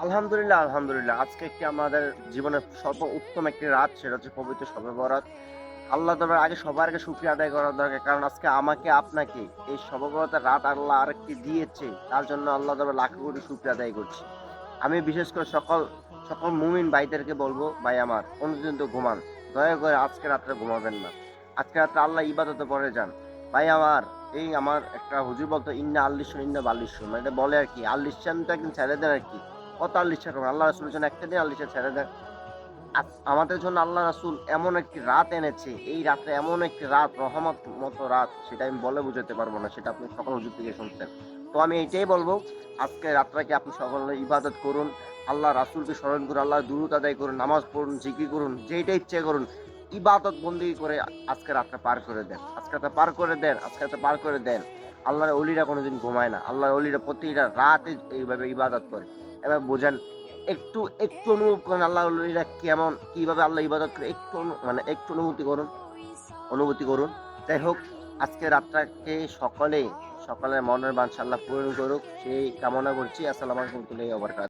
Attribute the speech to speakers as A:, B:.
A: আলহামদুলিল্লাহ, আলহামদুলিল্লাহ। আজকে একটি আমাদের জীবনের উত্তম একটি রাত, সেটা হচ্ছে পবিত্র শবে বরাত। আল্লাহ তাআলার আগে সবার আগে শুকরিয়া আদায় করা দরকার। কারণ আজকে আমাকে আপনাকে এই শবে বরাতের রাত আল্লাহ আরেকটি দিয়েছে। তার জন্য আল্লাহ তাআলার লাখো কোটি শুকরিয়া আদায় করছি। আমি বিশেষ করে সকল মুমিন ভাইদেরকে বলবো, ভাই আমার কোনদিন ঘুমান। দয়া করে আজকে রাত্রে ঘুমাবেন না। আজকে রাত্রে আল্লাহ ইবাদতে পড়ে যান। ভাই আমার, এই আমার একটা হুজুর বলতো ইন্না আল্লিশুন ইন্না বাল্লিশুন। মানে এটা বলে আরকি। আল্লিশানটা একদিন ছেড়ে দেন আরকি। কত আল্লিশা করবেন? আল্লাহ রাসূলের জন্য একটা দিন আল্লিশা ছেড়ে দেন। আমাদের জন্য আল্লাহ রাসূল এমন একটি রাত এনেছে। এই রাত্রে এমন একটি রাত, রহমত মতো রাত, সেটা আমি বলে বুঝাতে পারব না। সেটা আপনি সকল হুজুর থেকে শুনছেন। তো আমি এটাই বলবো, আজকে রাতটাকে আপনি সকলে ইবাদত করুন। আল্লাহ রাসূলকে স্মরণ করুন, আল্লাহর দুরূদ আদায় করুন, নামাজ পড়ুন, জিকির করুন, যেইটা ইচ্ছে করুন। ইবাদত বন্দেগী করে আজকে রাতটা পার করে দেন। আজকে রাতটা পার করে দেন, আজকে রাতটা পার করে দেন। আল্লাহর ওলিরা কোনদিন ঘুমায় না। আল্লাহর ওলিরা প্রতিটা রাতে এইভাবে ইবাদত করে। এবার বোঝেন, একটু অনুভব করেন আল্লাহর ওলিরা কেমন, কিভাবে আল্লাহ ইবাদত করে, একটু অনুভূতি করুন। যাই হোক, আজকে রাতটাকে সকলের মনের বাঞ্ছা আল্লাহ পূরণ করুক, সেই কামনা করছি। আসসালামু আলাইকুম ওয়া রাহমাতুল্লাহি ওয়া বারাকাতুহু।